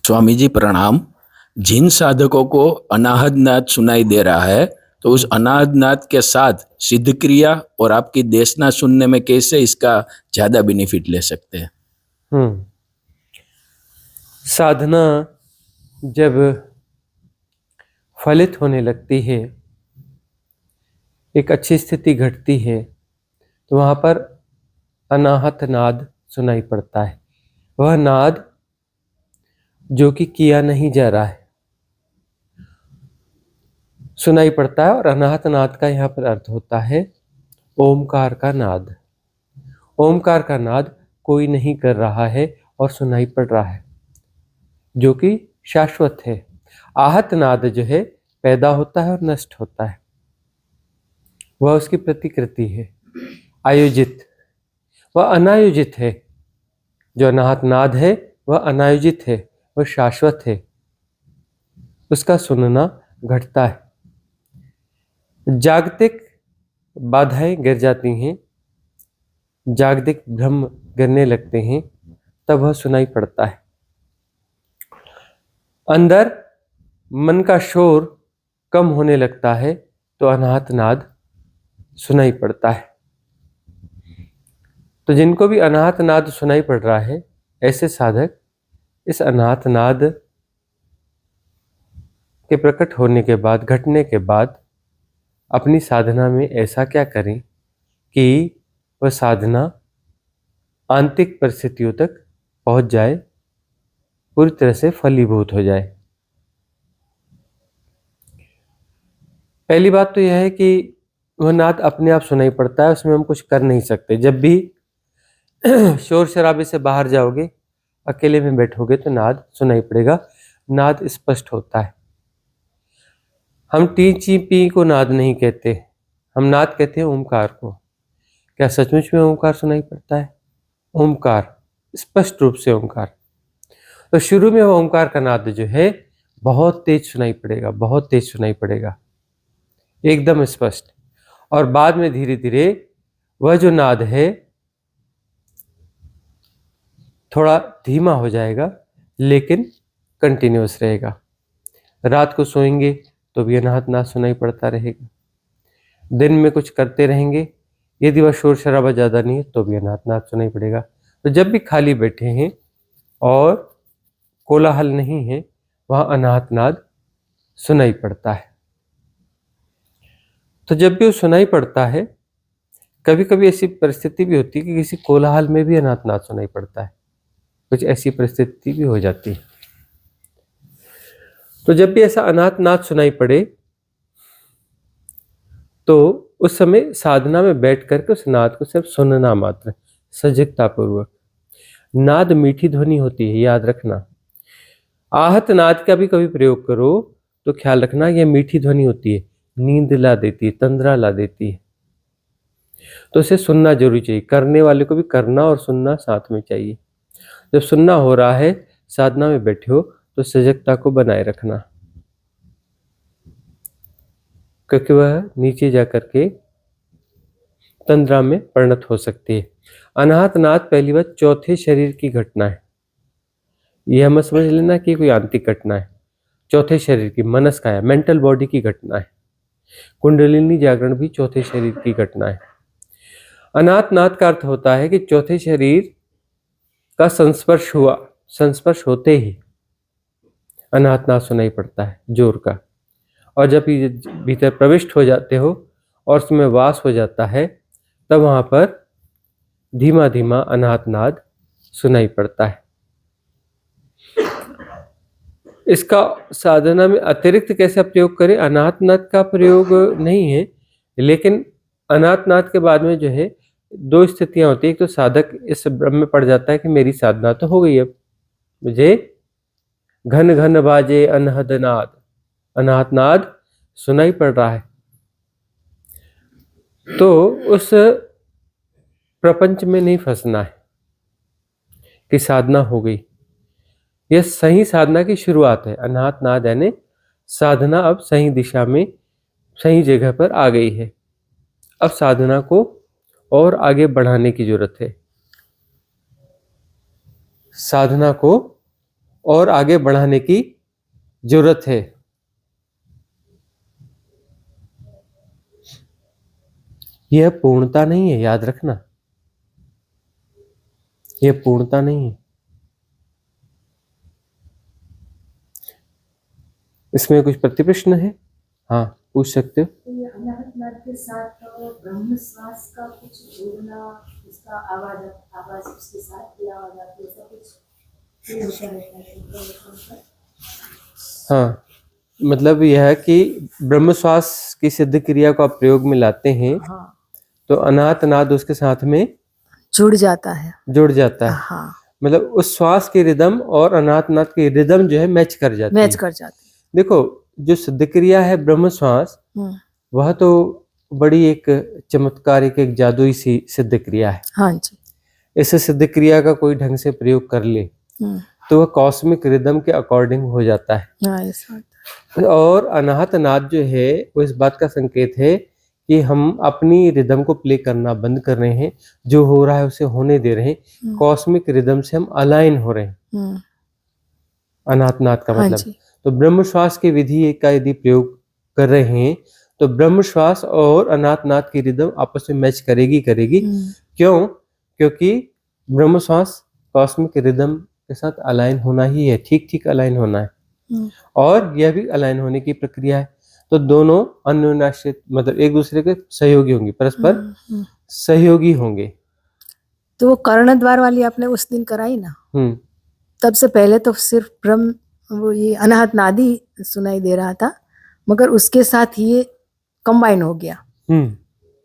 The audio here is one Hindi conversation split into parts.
स्वामी जी प्रणाम। जिन साधकों को अनाहद नाद सुनाई दे रहा है, तो उस अनाहद नाद के साथ सिद्ध क्रिया और आपकी देशना सुनने में कैसे इसका ज्यादा बेनिफिट ले सकते हैं? साधना जब फलित होने लगती है, एक अच्छी स्थिति घटती है, तो वहाँ पर अनाहत नाद सुनाई पड़ता है। वह नाद जो कि किया नहीं जा रहा है सुनाई पड़ता है, और अनाहत नाद का यहाँ पर अर्थ होता है ओमकार का नाद। ओमकार का नाद कोई नहीं कर रहा है और सुनाई पड़ रहा है, जो कि शाश्वत है। आहत नाद जो है पैदा होता है और नष्ट होता है, वह उसकी प्रतिकृति है। आयोजित, वह अनायोजित है। जो अनाहत नाद है वह अनायोजित है, वह शाश्वत है, उसका सुनना घटता है। जागतिक बाधाएं गिर जाती हैं, जागतिक भ्रम गिरने लगते हैं, तब वह सुनाई पड़ता है। अंदर मन का शोर कम होने लगता है, तो अनाहत नाद सुनाई पड़ता है। तो जिनको भी अनाहत नाद सुनाई पड़ रहा है, ऐसे साधक इस अनाहत नाद के प्रकट होने के बाद, घटने के बाद, अपनी साधना में ऐसा क्या करें कि वह साधना आंतरिक परिस्थितियों तक पहुंच जाए, पूरी तरह से फलीभूत हो जाए। पहली बात तो यह है कि वह नाद अपने आप सुनाई पड़ता है, उसमें हम कुछ कर नहीं सकते। जब भी शोर शराबे से बाहर जाओगे, अकेले में बैठोगे, तो नाद सुनाई पड़ेगा, नाद स्पष्ट होता है। हम टी ची पी को नाद नहीं कहते, हम नाद कहते हैं ओमकार को। क्या सचमुच में ओमकार सुनाई पड़ता है? ओमकार, स्पष्ट रूप से ओमकार। तो शुरू में वो ओमकार का नाद जो है बहुत तेज सुनाई पड़ेगा, बहुत तेज सुनाई पड़ेगा, एकदम स्पष्ट। और बाद में धीरे धीरे वह जो नाद है थोड़ा धीमा हो जाएगा, लेकिन कंटिन्यूअस रहेगा। रात को सोएंगे तो भी अनाहत नाद सुनाई पड़ता रहेगा। दिन में कुछ करते रहेंगे, यदि वह शोर शराबा ज़्यादा नहीं है, तो भी अनाहत नाद सुनाई पड़ेगा। तो जब भी खाली बैठे हैं और कोलाहल नहीं है, वहाँ अनाहत नाद सुनाई पड़ता है। तो जब भी वो सुनाई पड़ता है, कभी कभी ऐसी परिस्थिति भी होती है कि किसी कोलाहल में भी अनाहत नाद सुनाई पड़ता है, कुछ ऐसी परिस्थिति भी हो जाती है। तो जब भी ऐसा अनाहत नाद सुनाई पड़े, तो उस समय साधना में बैठ करके उस नाद को सिर्फ सुनना मात्र, सजगता पूर्वक। नाद मीठी ध्वनि होती है, याद रखना। आहत नाद का भी कभी प्रयोग करो तो ख्याल रखना, यह मीठी ध्वनि होती है, नींद ला देती है, तंद्रा ला देती है। तो इसे सुनना जरूरी चाहिए। करने वाले को भी करना और सुनना साथ में चाहिए। जब सुनना हो रहा है, साधना में बैठे हो, तो सजगता को बनाए रखना, क्योंकि वह नीचे जाकर के तंद्रा में परिणत हो सकती है। अनाहत नाद पहली बात चौथे शरीर की घटना है, यह मत समझ लेना कि कोई आंतरिक घटना है। चौथे शरीर की, मनस काया, मेंटल बॉडी की घटना है। कुंडलिनी जागरण भी चौथे शरीर की घटना है। अनाहत नाद का अर्थ होता है कि चौथे शरीर का संस्पर्श हुआ, संस्पर्श होते ही अनाहत नाद सुनाई पड़ता है, जोर का। और जब भीतर प्रविष्ट हो जाते हो और उसमें वास हो जाता है, तब वहां पर धीमा धीमा अनाहत नाद सुनाई पड़ता है। इसका साधना में अतिरिक्त कैसे प्रयोग करें? अनाहत नाद का प्रयोग नहीं है, लेकिन अनाहत नाद के बाद में जो है दो स्थितियां होती है। एक तो साधक इस भ्रम में पड़ जाता है कि मेरी साधना तो हो गई, अब मुझे घन घन बाजे अनहद नाद, अनाहत नाद सुनाई पड़ रहा है, तो उस प्रपंच में नहीं फंसना है कि साधना हो गई। यह सही साधना की शुरुआत है। अनाहत नाद यानी साधना अब सही दिशा में, सही जगह पर आ गई है। अब साधना को और आगे बढ़ाने की जरूरत है, साधना को और आगे बढ़ाने की जरूरत है। यह पूर्णता नहीं है, याद रखना, यह पूर्णता नहीं है। इसमें कुछ प्रतिप्रश्न है? हाँ, पूछ सकते हो। तो ये अनाहत नाद के साथ ब्रह्म श्वास का कुछ जोड़ना, उसका आवाज उसके साथ किया हो जाता है, ऐसा कुछ फील होता रहता है। हाँ, मतलब यह है कि ब्रह्म श्वास की सिद्ध क्रिया को आप प्रयोग में लाते हैं हाँ, तो अनाहत नाद उसके साथ में जुड़ जाता है। जुड़ जाता है। हाँ, मतलब उस श्वास की रिदम और अनाहत नाद की रिदम जो है मैच कर जाती मैच है। कर जाती देखो, जो सिद्ध क्रिया है ब्रह्म श्वास, है। वह तो बड़ी एक चमत्कारिक, एक जादुई सी सिद्ध क्रिया है। हाँ जी। इस सिद्ध क्रिया का कोई ढंग से प्रयोग कर ले हम्म, तो वह कॉस्मिक रिदम के अकॉर्डिंग हो जाता है। हाँ, ऐसा होता है। और अनाहत नाद जो है वो इस बात का संकेत है कि हम अपनी रिदम को प्ले करना बंद कर रहे हैं, जो हो रहा है उसे होने दे रहे हैं, कॉस्मिक रिदम से हम अलाइन हो रहे हैं। हम्म, अनाहत नाद का हाँ मतलब। जी। तो ब्रह्म श्वास की विधि का यदि प्रयोग कर रहे हैं तो ब्रह्म श्वास और अनाहत नाद की रिदम आपस में मैच करेगी। क्यों? क्योंकि ब्रह्म श्वास कॉस्मिक रिदम के साथ अलाइन होना ही है, ठीक ठीक अलाइन होना है, हम्म, और यह भी अलाइन होने की प्रक्रिया है। तो दोनों अन्योन्याश्रित, मतलब एक दूसरे के सहयोगी होंगे, परस्पर हम्म। सहयोगी होंगे। तो वो कर्ण द्वार वाली आपने उस दिन कराई ना, हम्म तब से पहले तो सिर्फ ब्रह्म, वो ये अनाहत नादी सुनाई दे रहा था, मगर उसके साथ ये कंबाइन हो गया। हम्म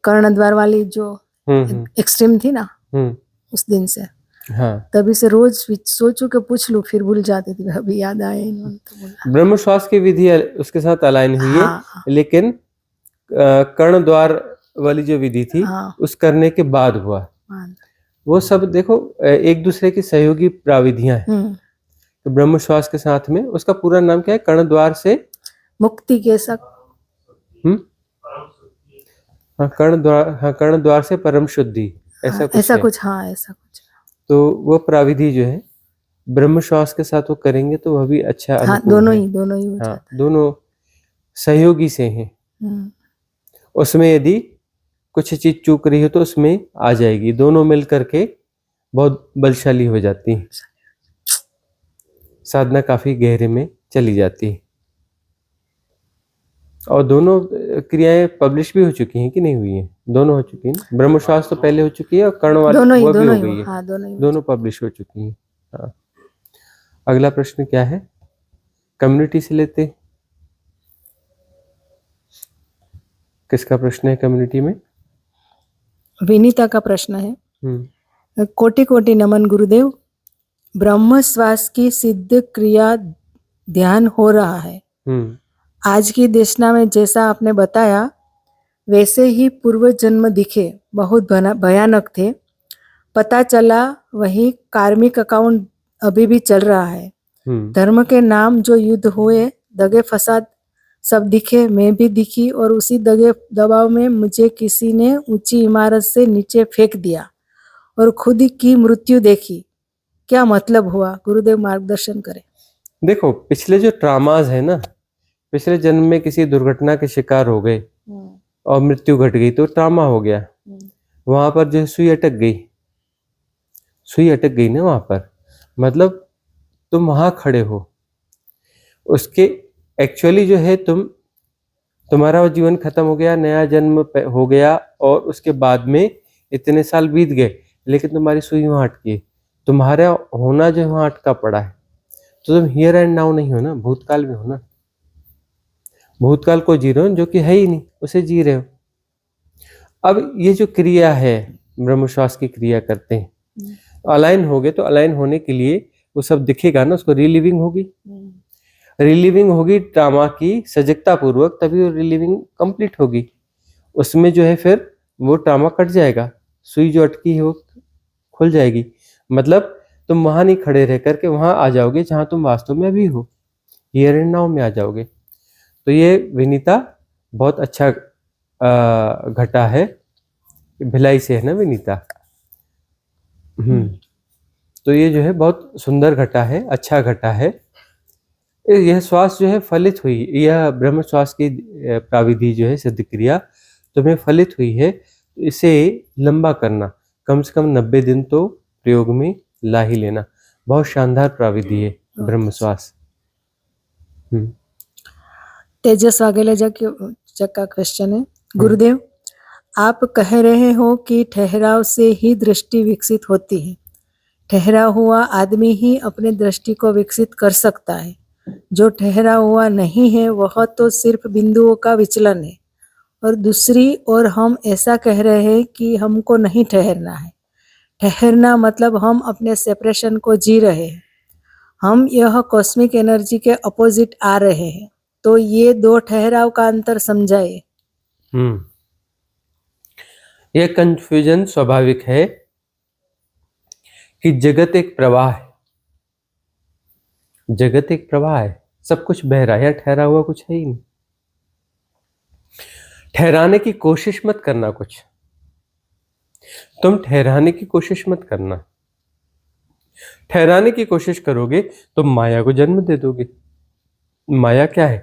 कर्ण द्वार वाली जो हम्म एक्सट्रीम थी ना, हम्म उस दिन से हाँ, तभी से रोज सोचू के पूछ लूं, फिर भूल जाती थी, अभी याद आया इन्होंने तो बोला। ब्रह्म श्वास की विधि उसके साथ अलाइन हुई है, हाँ, लेकिन कर्ण द्वार वाली जो विधि थी हाँ, उस करने के बाद हुआ। हाँ। वो सब देखो एक दूसरे की सहयोगी प्राविधियां हैं। हम्म, तो ब्रह्म श्वास के साथ में, उसका पूरा नाम क्या है? कर्ण द्वार से मुक्ति के साथ। हाँ, कर्ण द्वार से परम शुद्धि, ऐसा कुछ ऐसा है। कुछ, हाँ, ऐसा कुछ। तो वो प्राविधि जो है ब्रह्म श्वास के साथ वो करेंगे तो वह भी अच्छा हाँ, अनुकूल दोनों है। ही हो हाँ, जाता दोनों सहयोगी से हैं। है। उसमें यदि कुछ चीज चूक रही हो तो उसमें आ जाएगी, दोनों मिल करके बहुत बलशाली हो जाती है, साधना काफी गहरे में चली जाती है। और दोनों क्रियाएं पब्लिश भी हो चुकी हैं कि नहीं हुई हैं? दोनों हो चुकी हैं। ब्रह्म श्वास तो पहले हो चुकी है और कर्ण वाली दोनों वो भी हो ही गई है। हाँ, दोनों ही दोनों पब्लिश हो चुकी हैं। हाँ। अगला प्रश्न क्या है? कम्युनिटी से लेते हैं। किसका प्रश्न है कम्युनिटी में? विनीता का प्रश्न है। कोटि कोटि नमन गुरुदेव, ब्रह्म श्वास की सिद्ध क्रिया ध्यान हो रहा है। आज की देशना में जैसा आपने बताया वैसे ही पूर्व जन्म दिखे, बहुत भयानक थे। पता चला वही कार्मिक अकाउंट अभी भी चल रहा है। धर्म के नाम जो युद्ध हुए, दगे फसाद सब दिखे, मैं भी दिखी, और उसी दगे दबाव में मुझे किसी ने ऊंची इमारत से नीचे फेंक दिया और खुद की मृत्यु देखी। क्या मतलब हुआ? गुरुदेव मार्गदर्शन करें। देखो, पिछले जो ट्रामाज है ना, पिछले जन्म में किसी दुर्घटना के शिकार हो गए और मृत्यु घट गई तो ट्रामा हो गया। वहां पर जो सुई अटक गई, सुई अटक गई ना वहां पर, मतलब तुम वहां खड़े हो, उसके एक्चुअली जो है तुम्हारा वो जीवन खत्म हो गया, नया जन्म हो गया, और उसके बाद में इतने साल बीत गए, लेकिन तुम्हारी सुई वहां अटकी, तुम्हारा होना जो वहां अटका पड़ा है। तो तुम हियर एंड नाउ नहीं हो ना, भूतकाल में हो ना। भूतकाल को जी रहे हो जो कि है ही नहीं, उसे जी रहे हो। अब ये जो क्रिया है, ब्रह्म श्वास की क्रिया करते हैं, अलाइन हो गए, तो अलाइन होने के लिए वो सब दिखेगा ना, उसको रिलीविंग होगी। रिलीविंग होगी ट्रामा की सजगता पूर्वक, तभी वो रिलीविंग कंप्लीट होगी। उसमें जो है फिर वो ट्रामा कट जाएगा, सुई जो अटकी है वो खुल जाएगी। मतलब तुम वहां नहीं खड़े रह करके वहां आ जाओगे जहां तुम वास्तव में अभी हो, हियर एंड नाउ में आ जाओगे। तो ये विनीता बहुत अच्छा घटा है, भिलाई से है ना विनीता। तो ये जो है बहुत सुंदर घटा है, अच्छा घटा है। यह श्वास जो है फलित हुई, यह ब्रह्म श्वास की प्राविधि जो है सिद्ध क्रिया तुम्हें फलित हुई है। इसे लंबा करना, कम से कम 90 दिन तो प्रयोग में ला ही लेना। बहुत शानदार प्राविधि है ब्रह्म श्वास। तेजस वाघेला जग का क्वेश्चन है, गुरुदेव आप कह रहे हो कि ठहराव से ही दृष्टि विकसित होती है। ठहरा हुआ आदमी ही अपने दृष्टि को विकसित कर सकता है। जो ठहरा हुआ नहीं है वह तो सिर्फ बिंदुओं का विचलन है। और दूसरी ओर हम ऐसा कह रहे हैं कि हमको नहीं ठहरना है। ठहरना मतलब हम अपने सेपरेशन को जी रहे हैं। हम यह कॉस्मिक एनर्जी के अपोजिट आ रहे हैं। तो ये दो ठहराव का अंतर समझाइए। यह कंफ्यूजन स्वाभाविक है कि जगत एक प्रवाह है। जगत एक प्रवाह है, सब कुछ बह रहा है, ठहरा हुआ कुछ है ही नहीं। ठहराने की कोशिश मत करना कुछ, तुम ठहराने की कोशिश मत करना। ठहराने की कोशिश करोगे तो माया को जन्म दे दोगे। माया क्या है?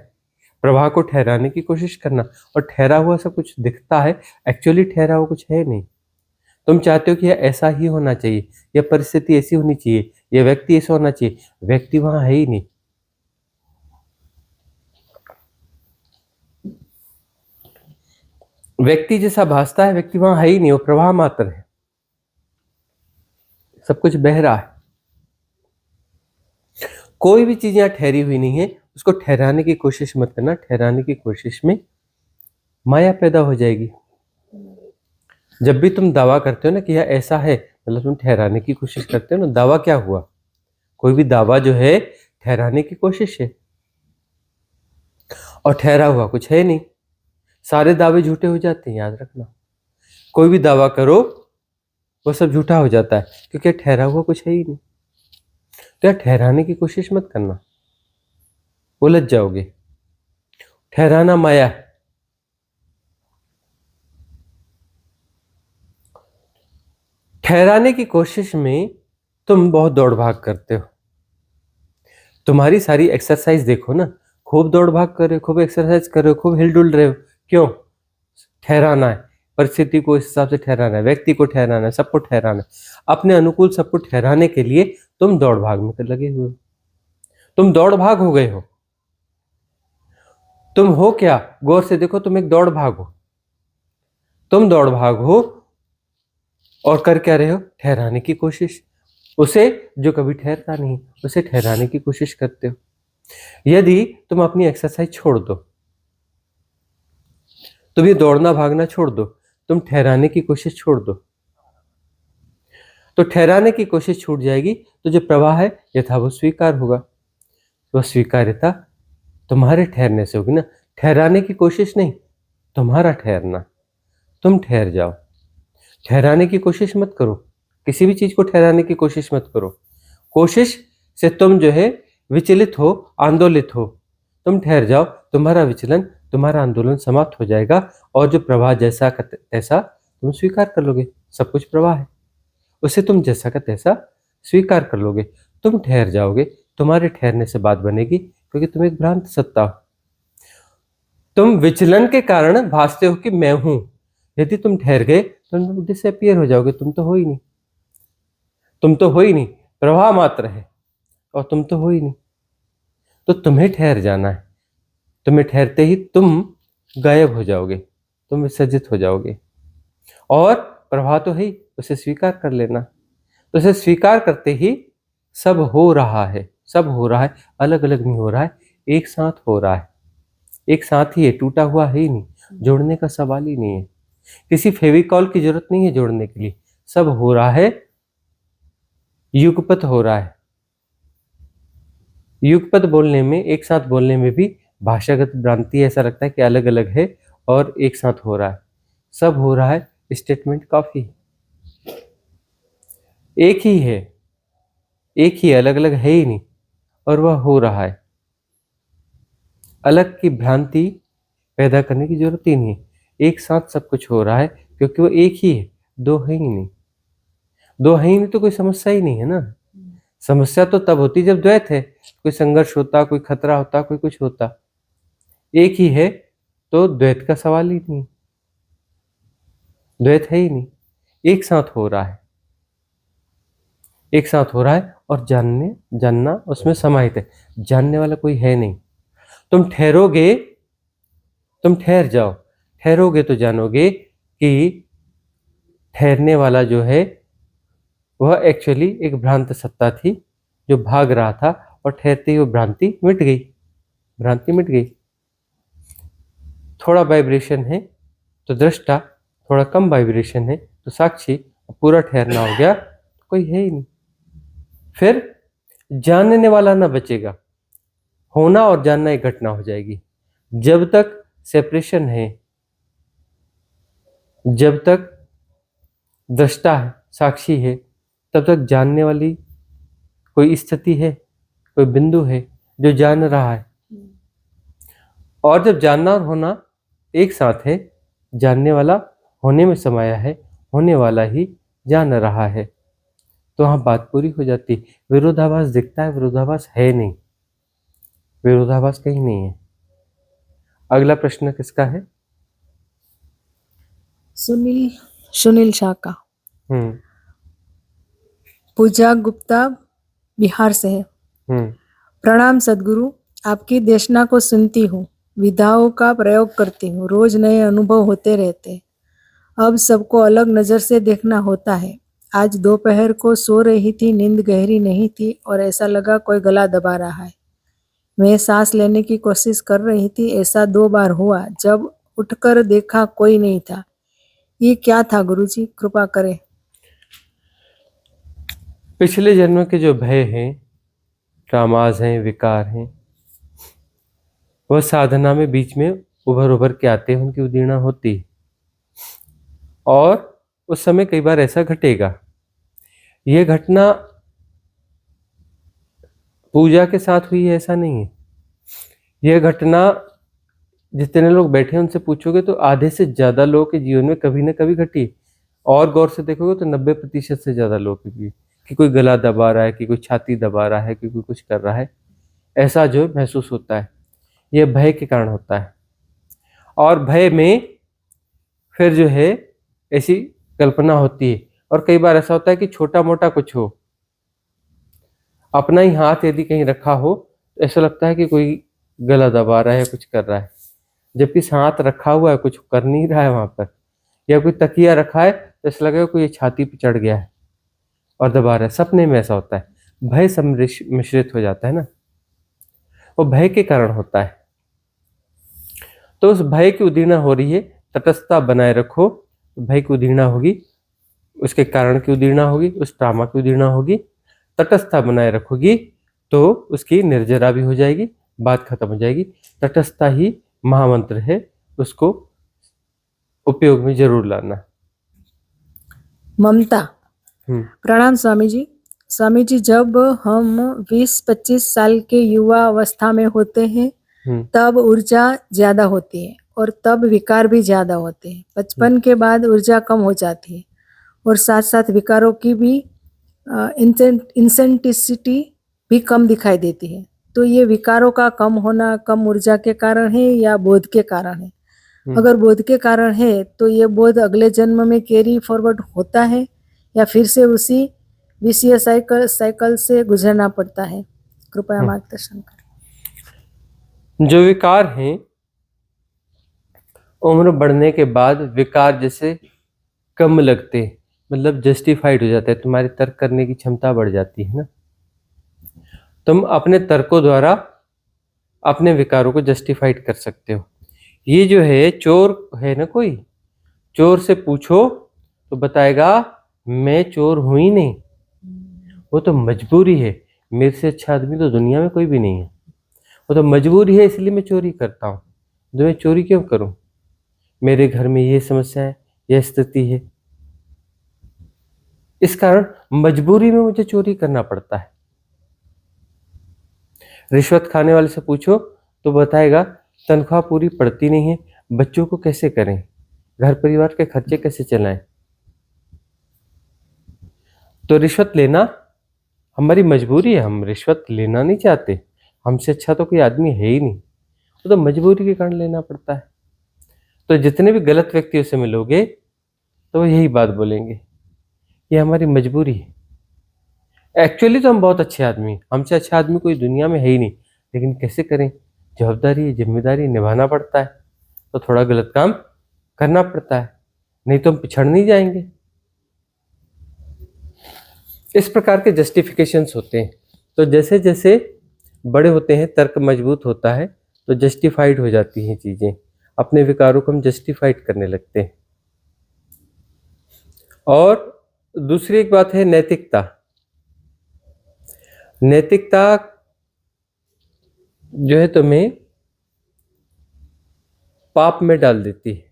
प्रवाह को ठहराने की कोशिश करना। और ठहरा हुआ सब कुछ दिखता है, एक्चुअली ठहरा हुआ कुछ है नहीं। तुम चाहते हो कि यह ऐसा ही होना चाहिए, यह परिस्थिति ऐसी होनी चाहिए, यह व्यक्ति ऐसा होना चाहिए। व्यक्ति वहां है ही नहीं। व्यक्ति जैसा भासता है, व्यक्ति वहां है ही नहीं, वो प्रवाह मात्र है। सब कुछ बह रहा है। कोई भी चीज यहां ठहरी हुई नहीं है, उसको ठहराने की कोशिश मत करना। ठहराने की कोशिश में माया पैदा हो जाएगी। जब भी तुम दावा करते हो ना कि यह ऐसा है, मतलब तुम ठहराने की कोशिश करते हो ना। दावा क्या हुआ? कोई भी दावा जो है ठहराने की कोशिश है, और ठहरा हुआ कुछ है नहीं। सारे दावे झूठे हो जाते हैं, याद रखना। कोई भी दावा करो वो सब झूठा हो जाता है, क्योंकि ठहरा हुआ कुछ है ही नहीं। तो यार ठहराने की कोशिश मत करना, उलझ जाओगे। ठहराना माया है। ठहराने की कोशिश में तुम बहुत दौड़ भाग करते हो। तुम्हारी सारी एक्सरसाइज देखो ना, खूब दौड़ भाग कर रहे हो, खूब एक्सरसाइज कर रहे हो, खूब हिलडुल रहे हो। क्यों? ठहराना है, परिस्थिति को इस हिसाब से ठहराना है, व्यक्ति को ठहराना है, सबको ठहराना है। अपने अनुकूल सबको ठहराने के लिए तुम दौड़ भाग में लगे हुए हो। तुम दौड़ भाग हो गए हो। तुम हो क्या? गौर से देखो, तुम एक दौड़ भाग हो। तुम दौड़ भाग हो और कर क्या रहे हो? ठहराने की कोशिश। उसे जो कभी ठहरता नहीं, उसे ठहराने की कोशिश करते हो। यदि तुम अपनी एक्सरसाइज छोड़ दो, तुम ये दौड़ना भागना छोड़ दो, तुम ठहराने की कोशिश छोड़ दो, तो ठहराने की कोशिश छूट जाएगी। तो जो प्रवाह है यथा वो स्वीकार होगा। वह स्वीकार्यता तुम्हारे ठहरने से होगी ना। ठहराने की कोशिश नहीं, तुम्हारा ठहरना। तुम ठहर जाओ। ठहराने की कोशिश मत करो, किसी भी चीज को ठहराने की कोशिश मत करो। कोशिश से तुम जो है विचलित हो, आंदोलित हो। तुम ठहर जाओ, तुम्हारा विचलन, तुम्हारा आंदोलन समाप्त हो जाएगा। और जो प्रवाह जैसा का तैसा तुम स्वीकार कर लोगे। सब कुछ प्रवाह है, उसे तुम जैसा का तैसा स्वीकार कर लोगे। तुम ठहर जाओगे, तुम्हारे ठहरने से बात बनेगी, क्योंकि तुम एक भ्रांत सत्ता हो। तुम विचलन के कारण भासते हो कि मैं हूं। यदि तुम ठहर गए तो तुम डिसअपियर हो जाओगे। तुम तो हो ही नहीं। तुम तो हो ही नहीं, प्रवाह मात्र है, और तुम तो हो ही नहीं। तो तुम्हें ठहर जाना है। तुम्हें ठहरते ही तुम गायब हो जाओगे, तुम विसर्जित हो जाओगे। और प्रवाह तो है ही, उसे स्वीकार कर लेना। तो उसे स्वीकार करते ही सब हो रहा है। सब हो रहा है, अलग अलग नहीं हो रहा है, एक साथ हो रहा है। एक साथ ही है, टूटा हुआ है ही नहीं। जोड़ने का सवाल ही नहीं है। किसी फेविकॉल की जरूरत नहीं है जोड़ने के लिए। सब हो रहा है, युगपत हो रहा है। युगपत बोलने में, एक साथ बोलने में भी भाषागत भ्रांति, ऐसा लगता है कि अलग अलग है और एक साथ हो रहा है। सब हो रहा है, स्टेटमेंट काफी। एक ही है, एक ही, अलग अलग है ही नहीं, और वह हो रहा है। अलग की भ्रांति पैदा करने की जरूरत ही नहीं है। एक साथ सब कुछ हो रहा है, क्योंकि वो एक ही है, दो है ही नहीं। दो है ही नहीं तो कोई समस्या ही नहीं है ना। समस्या तो तब होती जब द्वैत है, कोई संघर्ष होता, कोई खतरा होता, कोई कुछ होता। एक ही है तो द्वैत का सवाल ही नहीं, द्वैत है ही नहीं, एक साथ हो रहा है, एक साथ हो रहा है और जानना उसमें समाहित है, जानने वाला कोई है नहीं। तुम ठहरोगे, तुम ठहर जाओ, ठहरोगे तो जानोगे कि ठहरने वाला जो है वह एक्चुअली एक भ्रांत सत्ता थी जो भाग रहा था, और ठहरते ही वो भ्रांति मिट गई, भ्रांति मिट गई। थोड़ा वाइब्रेशन है तो दृष्टा, थोड़ा कम वाइब्रेशन है तो साक्षी, पूरा ठहरना हो गया तो कोई है ही नहीं। फिर जानने वाला ना बचेगा, होना और जानना एक घटना हो जाएगी। जब तक सेपरेशन है, जब तक दृष्टा है, साक्षी है, तब तक जानने वाली कोई स्थिति है, कोई बिंदु है जो जान रहा है। और जब जानना और होना एक साथ है, जानने वाला होने में समाया है, होने वाला ही जान रहा है, तो वहां बात पूरी हो जाती। विरोधाभास दिखता है, विरोधाभास है नहीं, विरोधाभास कहीं नहीं है। अगला प्रश्न किसका है? सुनील शाह का। पूजा गुप्ता बिहार से है। प्रणाम सदगुरु, आपकी देशना को सुनती हूँ, विधाओं का प्रयोग करती हूँ, रोज नए अनुभव होते रहते। अब सबको अलग नज़र से देखना होता है। आज दोपहर को सो रही थी, नींद गहरी नहीं थी और ऐसा लगा कोई गला दबा रहा है। मैं सांस लेने की कोशिश कर रही थी, ऐसा 2 बार हुआ। जब उठकर देखा कोई नहीं था। ये क्या था गुरुजी, कृपा करें। पिछले जन्म के जो भय हैं, ट्रामाज हैं, विकार हैं, वह साधना में बीच में उभर के आते हैं, उनकी उदीर्णा होती है। और उस समय कई बार ऐसा घटेगा। यह घटना पूजा के साथ हुई है ऐसा नहीं है। यह घटना जितने लोग बैठे हैं उनसे पूछोगे तो आधे से ज्यादा लोगों के जीवन में कभी ना कभी घटी। और गौर से देखोगे तो 90% से ज्यादा लोग कि कोई गला दबा रहा है, कि कोई छाती दबा रहा है, कि कोई कुछ कर रहा है, ऐसा जो महसूस होता है, यह भय के कारण होता है। और भय में फिर जो है ऐसी कल्पना होती है। और कई बार ऐसा होता है कि छोटा मोटा कुछ हो, अपना ही हाथ यदि कहीं रखा हो तो ऐसा लगता है कि कोई गला दबा रहा है, कुछ कर रहा है, जबकि हाथ रखा हुआ है, कुछ कर नहीं रहा है वहां पर। या कोई तकिया रखा है तो ऐसा लगेगा कोई छाती पे चढ़ गया है और दबा रहा है। सपने में ऐसा होता है, भय मिश्रित हो जाता है ना, वो भय के कारण होता है। तो उस भय की उदीर्णा हो रही है, तटस्थता बनाए रखो, भय की उदीर्णा होगी, उसके कारण की उदीर्णा होगी, उस ट्रामा की उदीर्णा होगी। तटस्थता बनाए रखोगी तो उसकी निर्जरा भी हो जाएगी, बात खत्म हो जाएगी। तटस्थता ही महामंत्र है, उसको उपयोग में जरूर लाना। ममता। प्रणाम स्वामी जी। स्वामी जी, जब हम 20-25 साल के युवा अवस्था में होते हैं तब ऊर्जा ज्यादा होती है और तब विकार भी ज्यादा होते हैं। 55 के बाद ऊर्जा कम हो जाती है और साथ साथ विकारों की भी इंसेंटिसिटी भी कम दिखाई देती है। तो ये विकारों का कम होना कम ऊर्जा के कारण है या बोध के कारण है? अगर बोध के कारण है तो ये बोध अगले जन्म में कैरी फॉरवर्ड होता है या फिर से उसी विषय साइकिल से गुजरना पड़ता है? कृपया मार्गदर्शन करें। जो विकार हैं, उम्र बढ़ने के बाद विकार जैसे कम लगते, मतलब जस्टिफाइड हो जाता है, तुम्हारी तर्क करने की क्षमता बढ़ जाती है ना, तुम अपने तर्कों द्वारा अपने विकारों को जस्टिफाइड कर सकते हो। ये जो है चोर है ना, कोई चोर से पूछो तो बताएगा मैं चोर हूं ही नहीं, वो तो मजबूरी है, मेरे से अच्छा आदमी तो दुनिया में कोई भी नहीं है, वो तो मजबूरी है इसलिए मैं चोरी करता हूँ। तो मैं चोरी क्यों करूं, मेरे घर में ये समस्या है, यह स्थिति है, इस कारण मजबूरी में मुझे चोरी करना पड़ता है। रिश्वत खाने वाले से पूछो तो बताएगा तनख्वाह पूरी पड़ती नहीं है, बच्चों को कैसे करें, घर परिवार के खर्चे कैसे चलाएं। तो रिश्वत लेना हमारी मजबूरी है, हम रिश्वत लेना नहीं चाहते, हमसे अच्छा तो कोई आदमी है ही नहीं, तो मजबूरी के कारण लेना पड़ता है। तो जितने भी गलत व्यक्तियों से मिलोगे तो वो यही बात बोलेंगे, ये हमारी मजबूरी है। एक्चुअली तो हम बहुत अच्छे आदमी हैं, हमसे अच्छा आदमी कोई दुनिया में है ही नहीं, लेकिन कैसे करें, जवाबदारी जिम्मेदारी निभाना पड़ता है, तो थोड़ा गलत काम करना पड़ता है, नहीं तो हम पिछड़ नहीं जाएंगे। इस प्रकार के जस्टिफिकेशंस होते हैं। तो जैसे जैसे बड़े होते हैं, तर्क मजबूत होता है, तो जस्टिफाइड हो जाती हैं चीजें, अपने विकारों को हम जस्टिफाइड करने लगते हैं। और दूसरी एक बात है नैतिकता। नैतिकता जो है तुम्हें पाप में डाल देती है,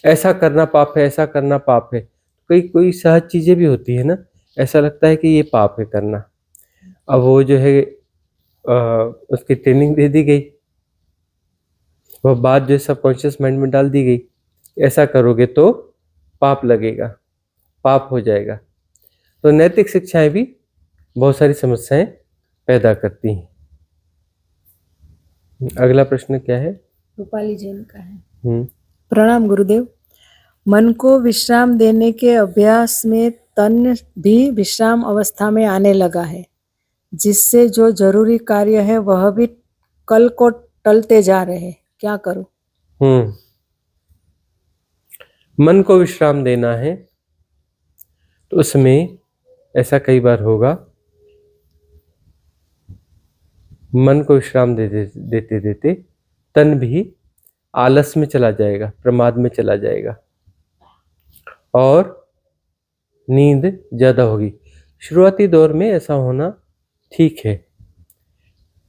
ऐसा करना पाप है, ऐसा करना पाप है। कोई सहज चीजें भी होती है ना, ऐसा लगता है कि ये पाप है करना, अब वो जो है उसकी ट्रेनिंग दे दी गई, वह बात जो है सबकॉन्शियस माइंड में डाल दी गई, ऐसा करोगे तो पाप लगेगा, पाप हो जाएगा। तो नैतिक शिक्षाएं भी बहुत सारी समस्याएं पैदा करती हैं। अगला प्रश्न क्या है? रूपाली जैन का है। हम्म प्रणाम गुरुदेव। मन को विश्राम देने के अभ्यास में तन भी विश्राम अवस्था में आने लगा है, जिससे जो जरूरी कार्य है वह भी कल को टलते जा रहे हैं, क्या करूं? मन को विश्राम देना है तो उसमें ऐसा कई बार होगा, मन को विश्राम देते देते तन भी आलस में चला जाएगा, प्रमाद में चला जाएगा और नींद ज्यादा होगी। शुरुआती दौर में ऐसा होना ठीक है,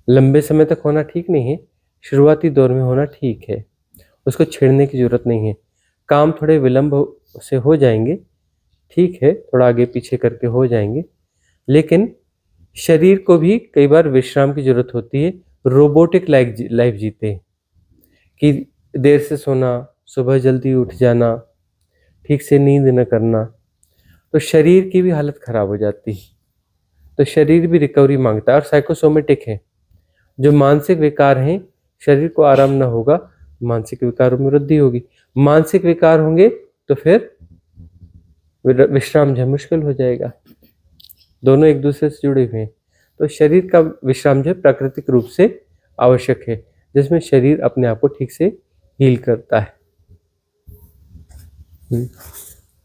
लंबे समय तक होना ठीक नहीं है, शुरुआती दौर में होना ठीक है, उसको छेड़ने की जरूरत नहीं है। काम थोड़े विलंब से हो जाएंगे, ठीक है, थोड़ा आगे पीछे करके हो जाएंगे, लेकिन शरीर को भी कई बार विश्राम की जरूरत होती है। रोबोटिक लाइफ जीते हैं कि देर से सोना, सुबह जल्दी उठ जाना, ठीक से नींद न करना, तो शरीर की भी हालत खराब हो जाती है, तो शरीर भी रिकवरी मांगता है। और साइकोसोमेटिक है, जो मानसिक विकार हैं, शरीर को आराम न होगा, मानसिक विकारों में वृद्धि होगी, मानसिक विकार होंगे तो फिर विश्राम जो मुश्किल हो जाएगा। दोनों एक दूसरे से जुड़े हुए हैं, तो शरीर का विश्राम जो प्राकृतिक रूप से आवश्यक है, जिसमें शरीर अपने आप को ठीक से हील करता है।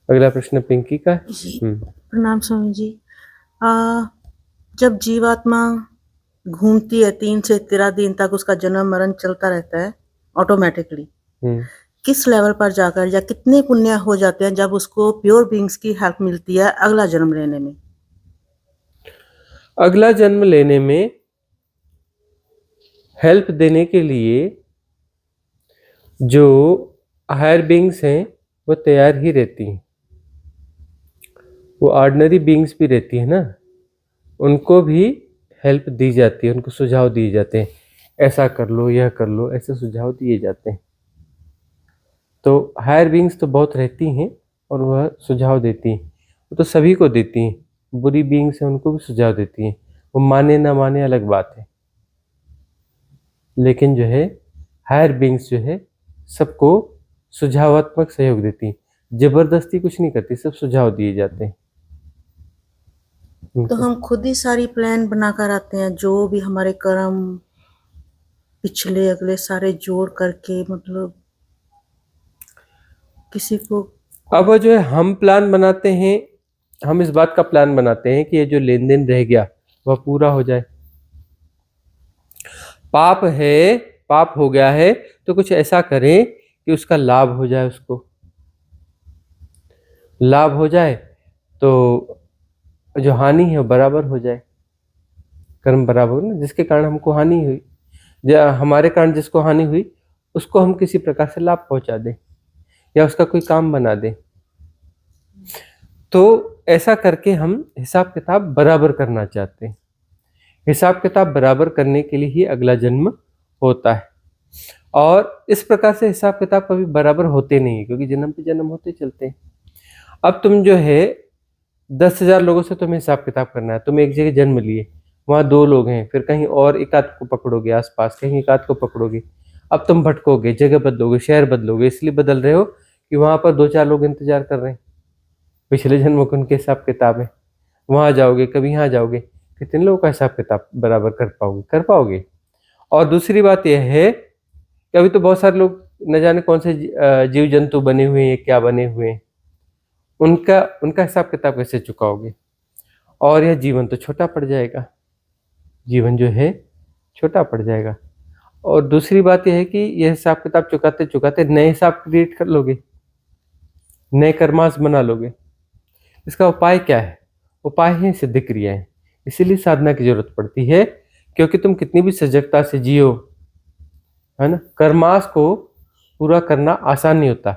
अगला प्रश्न पिंकी का है। जी प्रणाम स्वामी जी। जब जीवात्मा घूमती है 3 से 13 दिन तक उसका जन्म मरण चलता रहता है ऑटोमेटिकली, किस लेवल पर जाकर या कितने पुण्य हो जाते हैं जब उसको प्योर बीइंग्स की हेल्प मिलती है अगला जन्म लेने में? अगला जन्म लेने में हेल्प देने के लिए जो हायर बीइंग्स हैं वो तैयार ही रहती हैं, वो ऑर्डिनरी बीइंग्स भी रहती है ना, उनको भी हेल्प दी जाती है, उनको सुझाव दिए जाते हैं, ऐसा कर लो, यह कर लो, ऐसे सुझाव दिए जाते हैं। तो हायर बीइंग्स तो बहुत रहती हैं और वह सुझाव देती हैं, वो तो सभी को देती हैं, बुरी बीइंग्स हैं उनको भी सुझाव देती हैं, वो माने ना माने अलग बात है, लेकिन जो है हायर बीइंग्स जो है सबको सुझावात्मक सहयोग देती हैं, जबरदस्ती कुछ नहीं करती, सब सुझाव दिए जाते हैं। तो हम खुद ही सारी प्लान बनाकर आते हैं, जो भी हमारे कर्म पिछले अगले सारे जोड़ करके, मतलब किसी को अब जो है हम प्लान बनाते हैं, हम इस बात का प्लान बनाते हैं कि ये जो लेन देन रह गया वह पूरा हो जाए। पाप है, पाप हो गया है तो कुछ ऐसा करें कि उसका लाभ हो जाए, उसको लाभ हो जाए तो जो हानि है वो बराबर हो जाए, कर्म बराबर ना, जिसके कारण हमको हानि हुई, हमारे कारण जिसको हानि हुई उसको हम किसी प्रकार से लाभ पहुंचा दें या उसका कोई काम बना दें। तो ऐसा करके हम हिसाब किताब बराबर करना चाहते हैं। हिसाब किताब बराबर करने के लिए ही अगला जन्म होता है, और इस प्रकार से हिसाब किताब कभी बराबर होते नहीं, क्योंकि जन्म पे जन्म होते चलते हैं। अब तुम जो है 10,000 लोगों से तुम्हें हिसाब किताब करना है। तुम एक जगह जन्म लिए, वहाँ 2 लोग हैं, फिर कहीं और एक आध को पकड़ोगे, आसपास कहीं एक आध को पकड़ोगे। अब तुम भटकोगे, जगह बदलोगे, शहर बदलोगे, इसलिए बदल रहे हो कि वहाँ पर 2-4 लोग इंतजार कर रहे हैं, पिछले जन्मों के उनके हिसाब किताब है। वहाँ जाओगे, कभी यहाँ जाओगे, कितने लोगों का हिसाब किताब बराबर कर पाओगे? कर पाओगे। और दूसरी बात यह है कि अभी तो बहुत सारे लोग न जाने कौन से जीव जंतु बने हुए हैं, क्या बने हुए हैं, उनका हिसाब किताब कैसे चुकाओगे? और यह जीवन तो छोटा पड़ जाएगा, जीवन जो है छोटा पड़ जाएगा। और दूसरी बात यह है कि यह हिसाब किताब चुकाते चुकाते नए हिसाब क्रिएट कर लोगे, नए कर्मास बना लोगे। इसका उपाय क्या है? उपाय है सिद्ध क्रियाएं। इसीलिए साधना की जरूरत पड़ती है, क्योंकि तुम कितनी भी सजगता से जियो, है ना, कर्मास को पूरा करना आसान नहीं होता।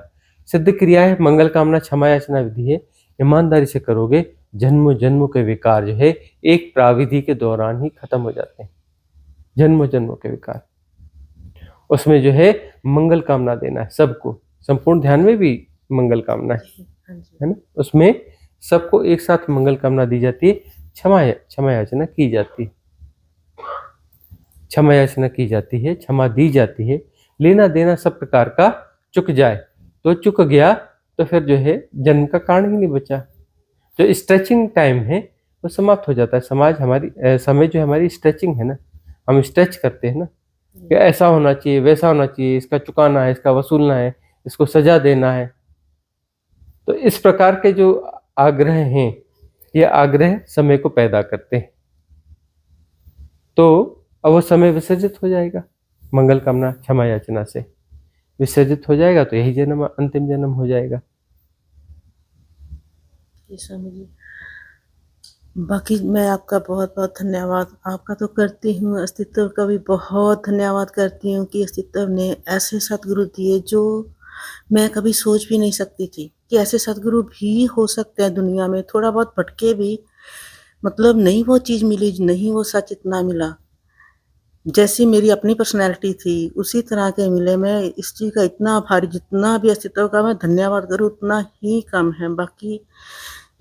सिद्ध क्रिया है, मंगल कामना, क्षमा याचना विधि है। ईमानदारी से करोगे, जन्मों जन्मों के विकार जो है एक प्राविधि के दौरान ही खत्म हो जाते हैं। जन्मों जन्मों के विकार, उसमें जो है मंगल कामना देना है सबको। संपूर्ण ध्यान में भी मंगल कामना है ना, उसमें सबको एक साथ मंगल कामना दी जाती है। क्षमा याचना की जाती है, क्षमा याचना की जाती है, क्षमा दी जाती है। लेना देना सब प्रकार का चुक जाए, तो चुक गया तो फिर जो है जन्म का कारण ही नहीं बचा। जो स्ट्रेचिंग टाइम है वो समाप्त हो जाता है। समय जो हमारी स्ट्रेचिंग है ना, हम स्ट्रेच करते हैं ना कि ऐसा होना चाहिए, वैसा होना चाहिए, इसका चुकाना है, इसका वसूलना है, इसको सजा देना है। तो इस प्रकार के जो आग्रह हैं, ये आग्रह समय को पैदा करते हैं। तो अब वो समय विसर्जित हो जाएगा, मंगल कामना क्षमा याचना से विसर्जित हो जाएगा, तो यही जन्म अंतिम जन्म हो जाएगा। जी स्वामी जी, बाकी मैं आपका बहुत बहुत धन्यवाद आपका तो करती हूँ, अस्तित्व का भी बहुत धन्यवाद करती हूँ कि अस्तित्व ने ऐसे सदगुरु दिए जो मैं कभी सोच भी नहीं सकती थी कि ऐसे सदगुरु भी हो सकते हैं दुनिया में। थोड़ा बहुत भटके भी, मतलब नहीं वो चीज़ मिली, नहीं वो सच इतना मिला जैसी मेरी अपनी पर्सनैलिटी थी, उसी तरह के मिले। मैं इस चीज़ का इतना आभारी, जितना भी अस्तित्व का मैं धन्यवाद करूँ उतना ही कम है। बाकी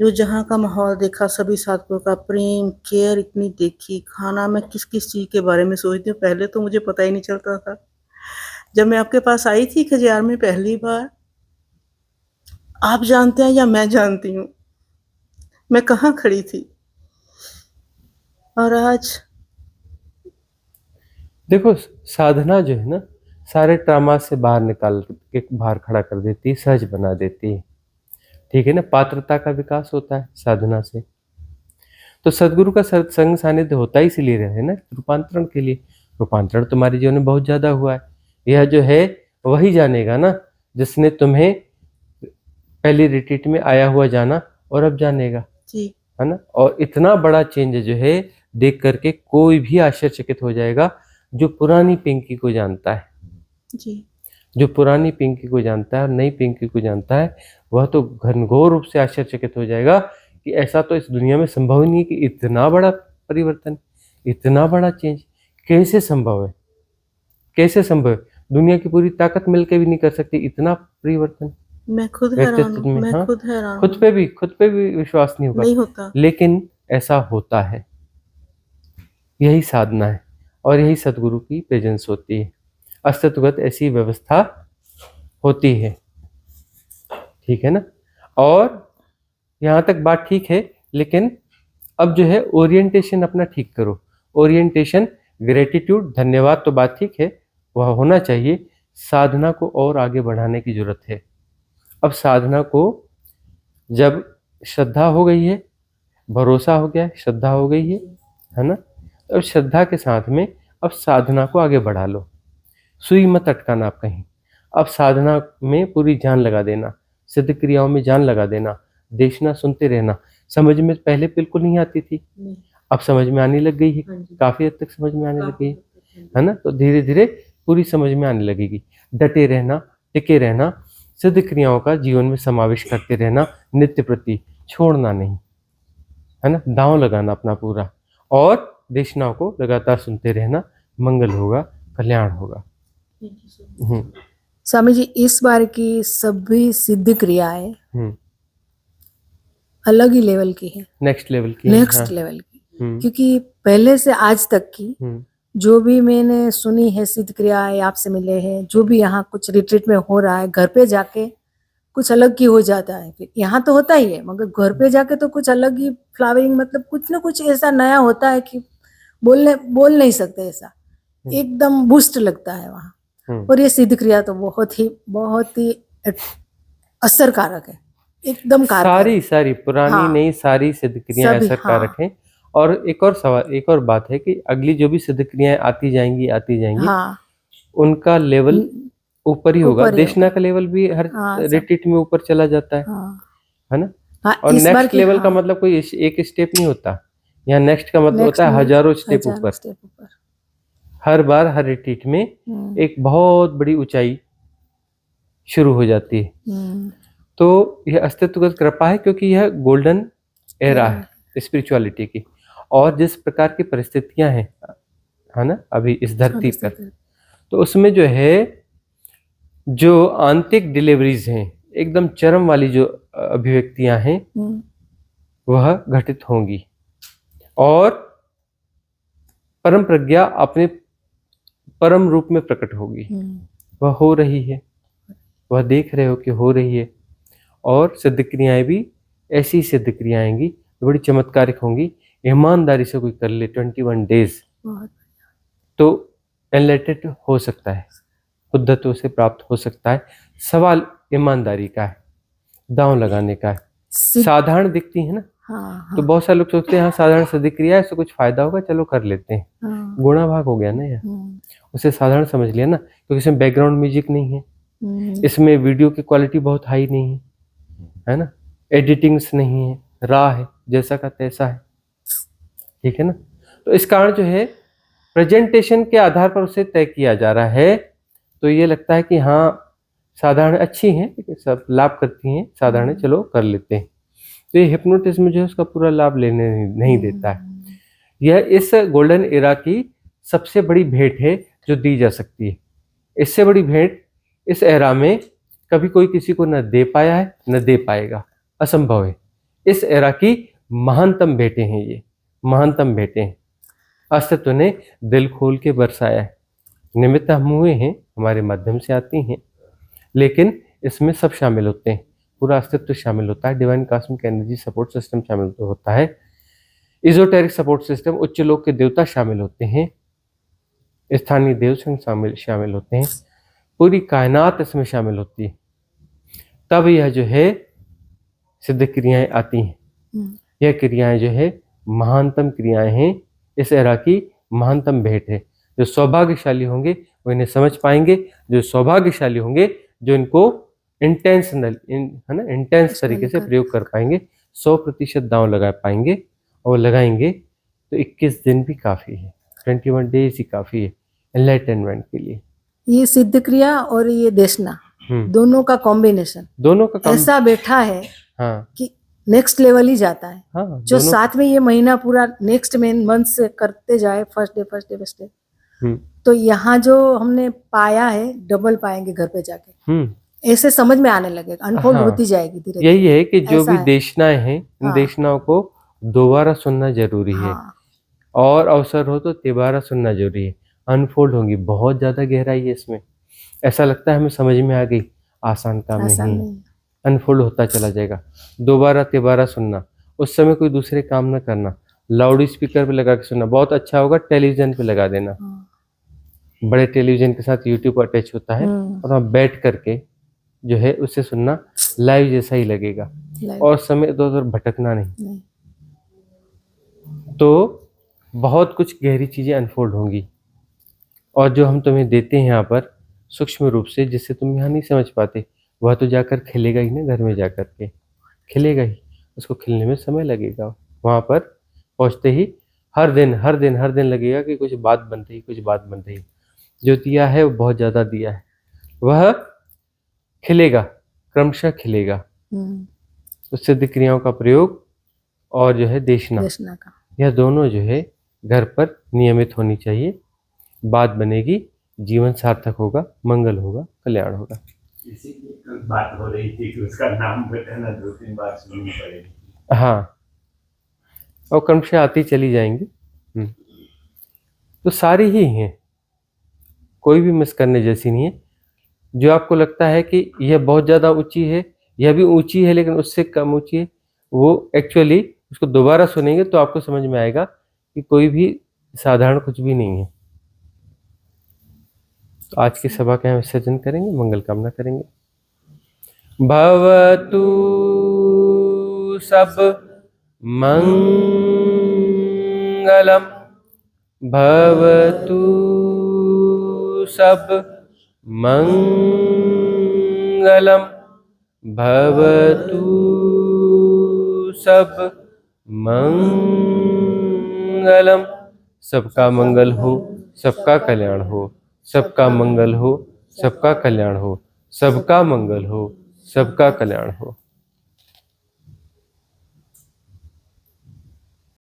जो जहाँ का माहौल देखा, सभी साथियों का प्रेम केयर इतनी देखी, खाना मैं किस किस चीज़ के बारे में सोचती हूँ पहले तो मुझे पता ही नहीं चलता था। जब मैं आपके पास आई थी खजियार में पहली बार, आप जानते हैं या मैं जानती हूँ मैं कहाँ खड़ी थी, और आज देखो, साधना जो है ना, सारे ट्रामा से बाहर निकाल के बाहर खड़ा कर देती है, सहज बना देती है। ठीक है ना, पात्रता का विकास होता है साधना से। तो सदगुरु का सत्संग सानिध्य होता ही इसलिए रहे ना, रूपांतरण के लिए। रूपांतरण तुम्हारे जीवन में बहुत ज्यादा हुआ है। यह जो है वही जानेगा ना जिसने तुम्हें पहली रिट्रीट में आया हुआ जाना और अब जानेगा, जी है ना। और इतना बड़ा चेंज जो है देख करके कोई भी आश्चर्यचकित हो जाएगा जो पुरानी पिंकी को जानता है। जी जो पुरानी पिंकी को जानता है और नई पिंकी को जानता है, वह तो घनघोर रूप से आश्चर्यचकित हो जाएगा कि ऐसा तो इस दुनिया में संभव ही नहीं कि इतना बड़ा परिवर्तन, इतना बड़ा चेंज कैसे संभव है, कैसे संभव है। दुनिया की पूरी ताकत मिलकर भी नहीं कर सकती इतना परिवर्तन मैं खुद हैरान व्यक्तित्व हूँ, में। मैं हाँ, खुद हैरान खुद पे भी विश्वास नहीं नहीं होगा, होता। लेकिन ऐसा होता है। यही साधना है और यही सदगुरु की प्रेजेंस होती है। अस्तित्वगत ऐसी व्यवस्था होती है, ठीक है ना। और यहाँ तक बात ठीक है, लेकिन अब जो है ओरिएंटेशन अपना ठीक करो। ओरिएंटेशन, ग्रेटिट्यूड, धन्यवाद तो बात ठीक है, वह होना चाहिए। साधना को और आगे बढ़ाने की जरूरत है। अब साधना को जब श्रद्धा हो गई है, भरोसा हो गया है, श्रद्धा हो गई है ना, अब श्रद्धा के साथ में अब साधना को आगे बढ़ा लो। सुई मत अटकाना आप कहीं। अब साधना में पूरी जान लगा देना, सिद्ध क्रियाओं में जान लगा देना, देखना सुनते रहना। समझ में पहले बिल्कुल नहीं आती थी, नहीं। अब समझ में आने लग गई है, हाँ जी। काफी हद तक समझ में आने लग गई काफी है ना। तो धीरे धीरे पूरी समझ में आने लगेगी। डटे रहना, टिके रहना, सिद्ध क्रियाओं का जीवन में समावेश करते रहना, नित्य प्रति छोड़ना नहीं, है ना, दांव लगाना अपना पूरा, और देशनाओं को लगातार सुनते रहना। मंगल होगा, कल्याण होगा। स्वामी जी, इस बार की सभी सिद्ध क्रियाएं हम्म अलग ही लेवल की है, नेक्स्ट लेवल की है, हाँ। नेक्स्ट लेवल की। हम्म, क्योंकि पहले से आज तक की हम्म, जो भी मैंने सुनी है सिद्ध क्रियाएं, आपसे मिले हैं, जो भी यहाँ कुछ रिट्रीट में हो रहा है, घर पे जाके कुछ अलग की हो जाता है। फिर यहाँ तो होता ही है, मगर घर पे जाके तो कुछ अलग ही फ्लावरिंग, मतलब कुछ ना कुछ ऐसा नया होता है कि बोल नहीं सकते ऐसा, एकदम बूस्ट लगता है वहाँ। और ये सिद्ध क्रिया तो बहुत ही असरकारक है, एकदम कारगर है। सारी पुरानी हाँ, नई सारी सिद्ध क्रियाएं सभी, असरकारक हाँ हैं। और एक और सवाल, एक और बात है कि अगली जो भी सिद्ध क्रियाएं आती जाएंगी, हाँ, उनका लेवल ऊपर ही होगा। ऊपर ही देशना होगा। का लेवल भी हर हाँ, सब, रिट्रीट में ऊपर चला जाता हाँ, है ना। हाँ, और इस बार नेक्स्ट की, लेवल का हाँ, मतलब कोई एक स्टेप नहीं होता, यहाँ नेक्स्ट का मतलब नेक्स्ट होता है हजारों स्टेप हजारों ऊपर। स्टेप ऊपर। हर बार हर रिट्रीट में एक बहुत बड़ी ऊंचाई शुरू हो जाती है। हम्म, तो यह अस्तित्वगत कृपा है, क्योंकि यह गोल्डन एरा है स्पिरिचुअलिटी की। और जिस प्रकार की परिस्थितियां हैं, है ना, अभी इस धरती पर, तो उसमें जो है जो आंतरिक डिलीवरीज हैं, एकदम चरम वाली जो अभिव्यक्तियां हैं, वह घटित होंगी। और परम प्रज्ञा अपने परम रूप में प्रकट होगी। वह हो रही है, वह देख रहे हो कि हो रही है। और सिद्ध क्रियाएं भी ऐसी सिद्ध क्रियाएं आएंगी जो बड़ी चमत्कारिक होंगी। ईमानदारी से कोई कर ले 21 डेज तो एनलाइटेड हो सकता है, बुद्धत्व से प्राप्त हो सकता है। सवाल ईमानदारी का है, दांव लगाने का है। साधारण दिखती है ना, हाँ, तो बहुत सारे लोग सोचते हैं हाँ साधारण सिद्ध क्रिया है, इससे कुछ फायदा होगा, चलो कर लेते हैं। हाँ, गुणा भाग हो गया ना यार, उसे साधारण समझ लिया ना, क्योंकि इसमें बैकग्राउंड म्यूजिक नहीं है, इसमें वीडियो की क्वालिटी बहुत हाई नहीं है ना, एडिटिंग्स नहीं है, रॉ है, जैसा का तैसा है, ठीक है ना। तो इस कारण जो है प्रेजेंटेशन के आधार पर उसे तय किया जा रहा है। तो ये लगता है कि हाँ साधारण अच्छी हैं, सब लाभ करती हैं, साधारण चलो कर लेते हैं। तो ये हिप्नोटिज्म जो है उसका पूरा लाभ लेने नहीं देता है। यह इस गोल्डन एरा की सबसे बड़ी भेंट है जो दी जा सकती है। इससे बड़ी भेंट इस एरा में कभी कोई किसी को न दे पाया है न दे पाएगा, असंभव है। इस एरा की महानतम भेंटें हैं ये, महानतम भेंटें हैं। अस्तित्व ने दिल खोल के बरसाया है। निमित्त हम हुए हैं, हमारे माध्यम से आती हैं, लेकिन इसमें सब शामिल होते हैं, पूरा अस्तित्व शामिल होता है। Divine cosmic energy support system शामिल होता है, इजोटेरिक सपोर्ट सिस्टम, उच्च लोक के देवता शामिल होते हैं, स्थानीय देव संघ शामिल होते हैं, पूरी कायनात इसमें शामिल होती है। तब यह जो है सिद्ध क्रियाएं आती हैं। यह क्रियाएं जो है महानतम क्रियाएं हैं, इस एरा की महानतम भेंट है। जो सौभाग्यशाली होंगे वो इन्हें समझ पाएंगे, जो सौभाग्यशाली होंगे जो इनको इंटेंशनल है ना, इंटेंस तरीके से प्रयोग कर पाएंगे, 100% दांव लगा पाएंगे। और लगाएंगे तो 21 दिन भी काफ़ी है, 21 डेज ही काफ़ी है एनलाइटनमेंट के लिए। ये सिद्ध क्रिया और ये देशना दोनों का कॉम्बिनेशन, दोनों का ऐसा बैठा है हाँ कि नेक्स्ट लेवल ही जाता है। हाँ, जो साथ में ये महीना पूरा नेक्स्ट मंथ से करते जाए, फर्स्ट डे तो यहाँ जो हमने पाया है डबल पाएंगे घर पे जाके, ऐसे समझ में आने लगेगा, अनफोल्ड होती जाएगी धीरे। यही है कि जो भी देशनाएं हैं, इन देशनाओं को दोबारा सुनना जरूरी है, और अवसर हो तो तिबारा सुनना जरूरी है। अनफोल्ड होंगी, बहुत ज्यादा गहराई है इसमें, ऐसा लगता है हमें समझ में आ गई, आसान काम नहीं, अनफोल्ड होता चला जाएगा। दोबारा तिबारा सुनना, उस समय कोई दूसरे काम न करना, लाउड स्पीकर पे लगा के सुनना, बहुत अच्छा होगा टेलीविजन पे लगा देना, बड़े टेलीविजन के साथ यूट्यूब अटैच होता है, और वहाँ बैठ करके जो है उससे सुनना लाइव जैसा ही लगेगा, और समय इधर उधर भटकना नहीं। तो बहुत कुछ गहरी चीजें अनफोल्ड होंगी, और जो हम तुम्हें देते हैं यहाँ पर सूक्ष्म रूप से, जिससे तुम यहाँ नहीं समझ पाते, वह तो जाकर खिलेगा ही ना, घर में जाकर के खिलेगा ही, उसको खिलने में समय लगेगा। वहाँ पर पहुँचते ही हर दिन लगेगा कि कुछ बात बन रही। जो दिया है वो बहुत ज़्यादा दिया है, वह खिलेगा, क्रमशः खिलेगा। तो सिद्ध क्रियाओं का प्रयोग और जो है देशना का, यह दोनों जो है घर पर नियमित होनी चाहिए। बात बनेगी, जीवन सार्थक होगा, मंगल होगा, कल्याण होगा। इसी की बात हो रही थी कि उसका नाम बताना 2-3 बार सुननी पड़ेगी। हाँ, और क्रमशः आती चली जाएंगी। तो सारी ही हैं, कोई भी मिस करने जैसी नहीं है। जो आपको लगता है कि यह बहुत ज़्यादा ऊंची है, यह भी ऊंची है लेकिन उससे कम ऊंची है, वो एक्चुअली उसको दोबारा सुनेंगे तो आपको समझ में आएगा कि कोई भी साधारण कुछ भी नहीं है। तो आज की सभा का हम विसर्जन करेंगे, मंगल कामना करेंगे। भवतु सब मंगलम, भवतु सब मंगलम, भवतु सब मंगलम। सबका मंगल हो, सबका कल्याण हो, सबका मंगल हो, सबका कल्याण हो, सबका मंगल हो, सबका कल्याण हो।